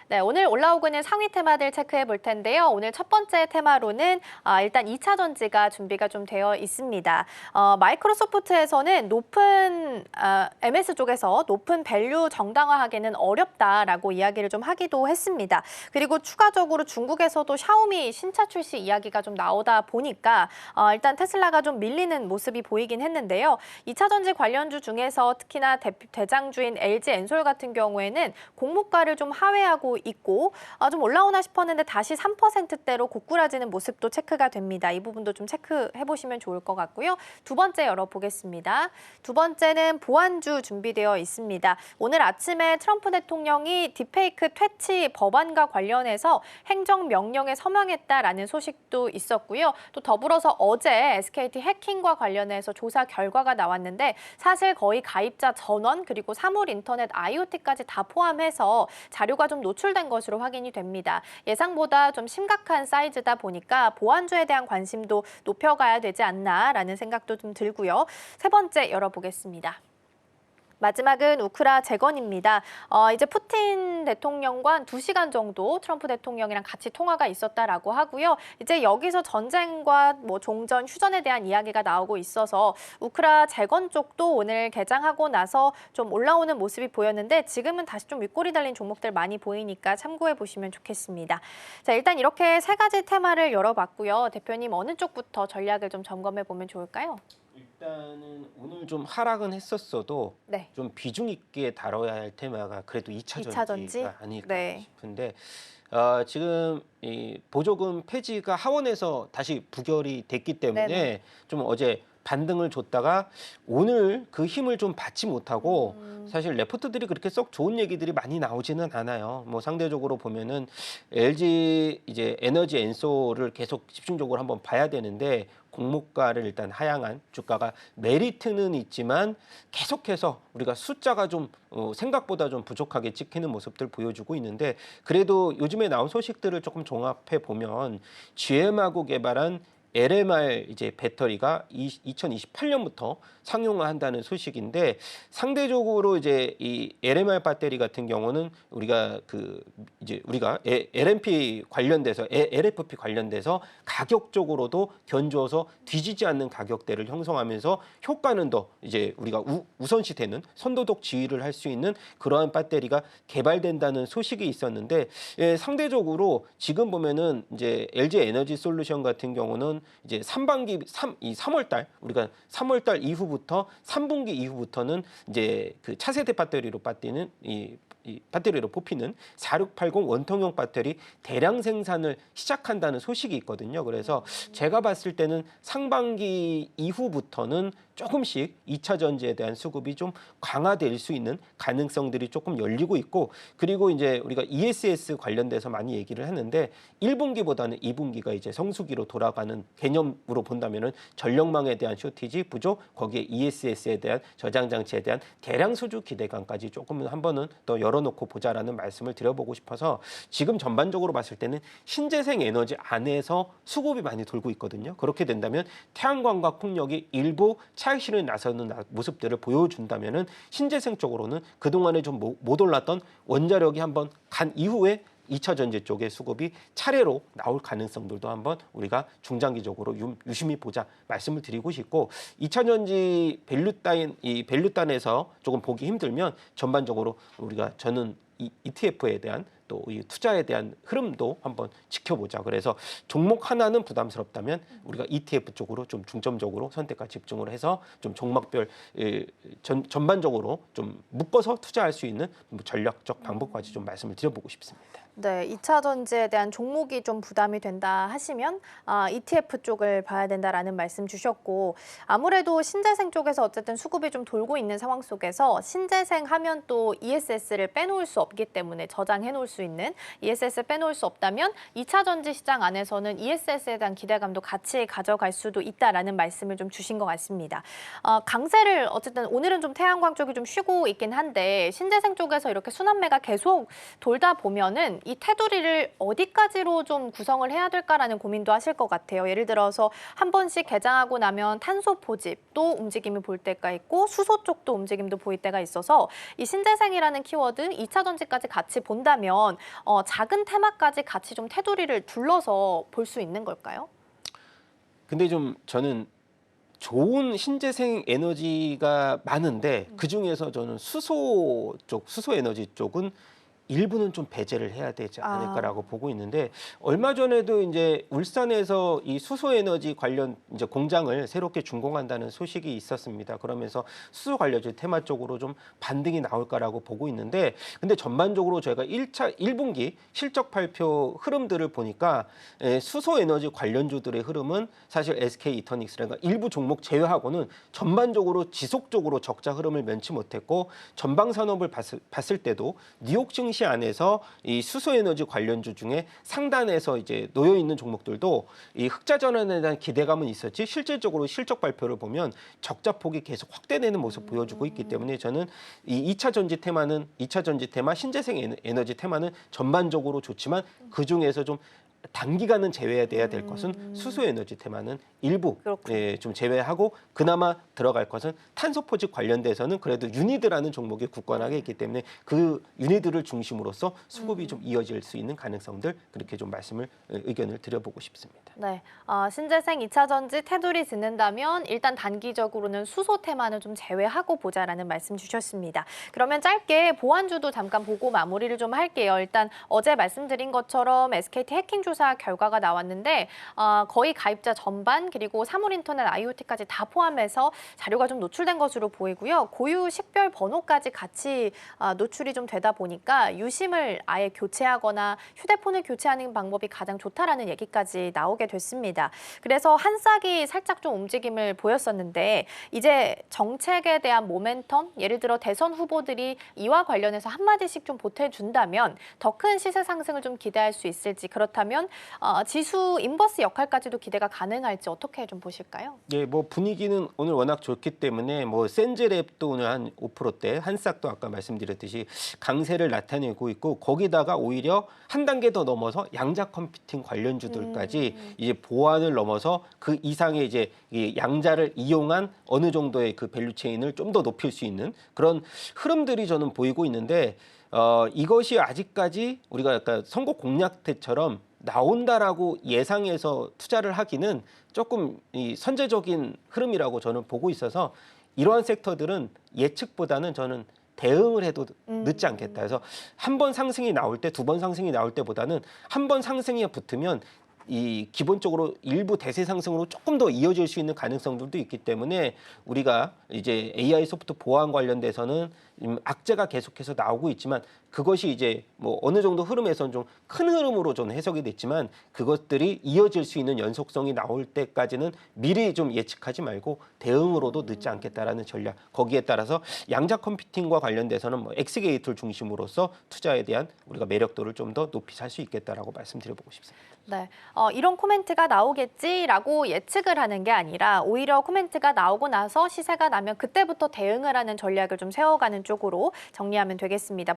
네, 오늘 올라오고 있는 상위 테마들 체크해 볼 텐데요. 오늘 첫 번째 테마로는 일단 2차 전지가 준비가 좀 되어 있습니다. 마이크로소프트에서는 MS 쪽에서 높은 밸류 정당화하기는 어렵다라고 이야기를 좀 하기도 했습니다. 그리고 추가적으로 중국에서도 샤오미 신차 출시 이야기가 좀 나오다 보니까 일단 테슬라가 좀 밀리는 모습이 보이긴 했는데요. 2차 전지 관련주 중에서 특히나 대장주인 LG 엔솔 같은 경우에는 공모가를 좀 하회하고 있고 좀 올라오나 싶었는데 다시 3%대로 고꾸라지는 모습도 체크가 됩니다. 이 부분도 좀 체크해 보시면 좋을 것 같고요. 두 번째 열어보겠습니다. 두 번째는 보안주 준비되어 있습니다. 오늘 아침에 트럼프 대통령이 딥페이크 퇴치 법안과 관련해서 행정명령에 서명했다라는 소식도 있었고요. 또 더불어서 어제 SKT 해킹과 관련해서 조사 결과가 나왔는데 사실 거의 가입자 전원 그리고 사물 인터넷 IoT까지 다 포함해서 자료가 좀 노출된 것으로 확인이 됩니다. 예상보다 좀 심각한 사이즈다 보니까 보안주에 대한 관심도 높여가야 되지 않나라는 생각도 좀 들고요. 세 번째 열어보겠습니다. 마지막은 우크라 재건입니다. 이제 푸틴 대통령과 한 2시간 정도 트럼프 대통령이랑 같이 통화가 있었다라고 하고요. 이제 여기서 전쟁과 뭐 종전, 휴전에 대한 이야기가 나오고 있어서 우크라 재건 쪽도 오늘 개장하고 나서 좀 올라오는 모습이 보였는데 지금은 다시 좀 윗골이 달린 종목들 많이 보이니까 참고해 보시면 좋겠습니다. 자, 일단 이렇게 세 가지 테마를 열어봤고요. 대표님 어느 쪽부터 전략을 좀 점검해 보면 좋을까요? 일단은 오늘 좀 하락은 했었어도 네. 좀 비중 있게 다뤄야 할 테마가 그래도 2차 전지가 아닐까 네. 싶은데 지금 이 보조금 폐지가 하원에서 다시 부결이 됐기 때문에 네네. 좀 어제 반등을 줬다가 오늘 그 힘을 좀 받지 못하고 사실 레포트들이 그렇게 썩 좋은 얘기들이 많이 나오지는 않아요. 뭐 상대적으로 보면은 LG 이제 에너지 엔소를 계속 집중적으로 한번 봐야 되는데 공모가를 일단 하향한 주가가 메리트는 있지만 계속해서 우리가 숫자가 좀 생각보다 좀 부족하게 찍히는 모습들 보여주고 있는데 그래도 요즘에 나온 소식들을 조금 종합해 보면 GM하고 개발한 LMR 이제 배터리가 2028년부터 상용화한다는 소식인데 상대적으로 이제 이 LMR 배터리 같은 경우는 우리가 LNP 관련돼서 LFP 관련돼서 가격적으로도 견주어서 뒤지지 않는 가격대를 형성하면서 효과는 더 이제 우리가 우선시 되는 선도독 지휘를 할 수 있는 그러한 배터리가 개발된다는 소식이 있었는데 상대적으로 지금 보면은 이제 LG 에너지 솔루션 같은 경우는 이제 3월 달 우리가 3월 달 이후부터 3분기 이후부터는 이제 그 차세대 배터리로 빠뜨는 이 배터리로 뽑히는 4680 원통형 배터리 대량 생산을 시작한다는 소식이 있거든요. 그래서 제가 봤을 때는 상반기 이후부터는 조금씩 2차 전지에 대한 수급이 좀 강화될 수 있는 가능성들이 조금 열리고 있고 그리고 이제 우리가 ESS 관련돼서 많이 얘기를 했는데 1분기보다는 2분기가 이제 성수기로 돌아가는 개념으로 본다면은 전력망에 대한 쇼티지 부족 거기에 ESS에 대한 저장 장치에 대한 대량 수주 기대감까지 조금은 한 번은 더 열어놓고 보자라는 말씀을 드려보고 싶어서 지금 전반적으로 봤을 때는 신재생 에너지 안에서 수급이 많이 돌고 있거든요. 그렇게 된다면 태양광과 풍력이 일부 차익 실현에 나서는 모습들을 보여준다면은 신재생 쪽으로는 그동안에 좀 못 올랐던 원자력이 한번 간 이후에 2차 전지 쪽의 수급이 차례로 나올 가능성들도 한번 우리가 중장기적으로 유심히 보자 말씀을 드리고 싶고 2차 전지 밸류단에서 조금 보기 힘들면 전반적으로 저는 이 ETF에 대한 또 이 투자에 대한 흐름도 한번 지켜보자. 그래서 종목 하나는 부담스럽다면 우리가 ETF 쪽으로 좀 중점적으로 선택과 집중을 해서 좀 종목별 전반적으로 좀 묶어서 투자할 수 있는 전략적 방법까지 좀 말씀을 드려보고 싶습니다. 네, 2차 전지에 대한 종목이 좀 부담이 된다 하시면 ETF 쪽을 봐야 된다라는 말씀 주셨고 아무래도 신재생 쪽에서 어쨌든 수급이 좀 돌고 있는 상황 속에서 신재생 하면 또 ESS를 빼놓을 수 없기 때문에 저장해 놓을 수 있는 ESS를 빼놓을 수 없다면 2차 전지 시장 안에서는 ESS에 대한 기대감도 같이 가져갈 수도 있다라는 말씀을 좀 주신 것 같습니다. 강세를 어쨌든 오늘은 좀 태양광 쪽이 좀 쉬고 있긴 한데 신재생 쪽에서 이렇게 순환매가 계속 돌다 보면은 이 테두리를 어디까지로 좀 구성을 해야 될까라는 고민도 하실 것 같아요. 예를 들어서 한 번씩 개장하고 나면 탄소 포집도 움직임이 보일 때가 있고 수소 쪽도 움직임도 보일 때가 있어서 이 신재생이라는 키워드 2차 전지까지 같이 본다면 된다면 작은 테마까지 같이 좀 테두리를 둘러서 볼 수 있는 걸까요? 근데 좀 저는 좋은 신재생 에너지가 많은데 그 중에서 저는 수소 에너지 쪽은 일부는 좀 배제를 해야 되지 않을까라고 보고 있는데 얼마 전에도 이제 울산에서 이 수소 에너지 관련 이제 공장을 새롭게 준공한다는 소식이 있었습니다. 그러면서 수소 관련주 테마 쪽으로 좀 반등이 나올까라고 보고 있는데 근데 전반적으로 저희가 1분기 실적 발표 흐름들을 보니까 수소 에너지 관련주들의 흐름은 사실 SK 이터닉스라든가 일부 종목 제외하고는 전반적으로 지속적으로 적자 흐름을 면치 못했고 전방 산업을 봤을 때도 뉴욕 증시 안에서 이 수소에너지 관련주 중에 상단에서 이제 놓여 있는 종목들도 이 흑자 전환에 대한 기대감은 있었지 실질적으로 실적 발표를 보면 적자 폭이 계속 확대되는 모습 보여주고 있기 때문에 저는 이 2차 전지 테마 신재생 에너지 테마는 전반적으로 좋지만 그 중에서 좀 단기간은 제외돼야 될 것은 수소에너지 테마는 일부 좀 제외하고 그나마 들어갈 것은 탄소 포집 관련돼서는 그래도 유니드라는 종목이 굳건하게 있기 때문에 그 유니드를 중심으로써 수급이 좀 이어질 수 있는 가능성들 그렇게 좀 의견을 드려보고 싶습니다. 네, 신재생 2차 전지 테두리 짓는다면 일단 단기적으로는 수소 테마는 좀 제외하고 보자라는 말씀 주셨습니다. 그러면 짧게 보완주도 잠깐 보고 마무리를 좀 할게요. 일단 어제 말씀드린 것처럼 SKT 해킹 조사 결과가 나왔는데 거의 가입자 전반 그리고 사물인터넷 IoT까지 다 포함해서 자료가 좀 노출된 것으로 보이고요. 고유 식별 번호까지 같이 노출이 좀 되다 보니까 유심을 아예 교체하거나 휴대폰을 교체하는 방법이 가장 좋다라는 얘기까지 나오게 됐습니다. 그래서 한 싹이 살짝 좀 움직임을 보였었는데 이제 정책에 대한 모멘텀, 예를 들어 대선 후보들이 이와 관련해서 한마디씩 좀 보태준다면 더 큰 시세 상승을 좀 기대할 수 있을지 그렇다면 지수 인버스 역할까지도 기대가 가능할지 어떻게 좀 보실까요? 예, 뭐 분위기는 오늘 워낙 좋기 때문에 뭐 센즈랩도 오늘 한 5%대, 한싹도 아까 말씀드렸듯이 강세를 나타내고 있고 거기다가 오히려 한 단계 더 넘어서 양자 컴퓨팅 관련주들까지 이제 보완을 넘어서 그 이상의 이제 이 양자를 이용한 어느 정도의 그 밸류 체인을 좀 더 높일 수 있는 그런 흐름들이 저는 보이고 있는데 이것이 아직까지 우리가 약간 선거 공약 때처럼 나온다라고 예상해서 투자를 하기는 조금 이 선제적인 흐름이라고 저는 보고 있어서 이러한 섹터들은 예측보다는 저는 대응을 해도 늦지 않겠다. 그래서 한 번 상승이 나올 때, 두 번 상승이 나올 때보다는 한 번 상승이 붙으면 이 기본적으로 일부 대세 상승으로 조금 더 이어질 수 있는 가능성들도 있기 때문에 우리가 이제 AI 소프트 보안 관련돼서는 악재가 계속해서 나오고 있지만 그것이 이제 뭐 어느 정도 흐름에서는 좀 큰 흐름으로 좀 해석이 됐지만 그것들이 이어질 수 있는 연속성이 나올 때까지는 미리 좀 예측하지 말고 대응으로도 늦지 않겠다라는 전략. 거기에 따라서 양자 컴퓨팅과 관련돼서는 뭐 엑스게이트를 중심으로서 투자에 대한 우리가 매력도를 좀 더 높이 살 수 있겠다라고 말씀드려보고 싶습니다. 네, 이런 코멘트가 나오겠지라고 예측을 하는 게 아니라 오히려 코멘트가 나오고 나서 시세가 나면 그때부터 대응을 하는 전략을 좀 세워가는 쪽으로 정리하면 되겠습니다.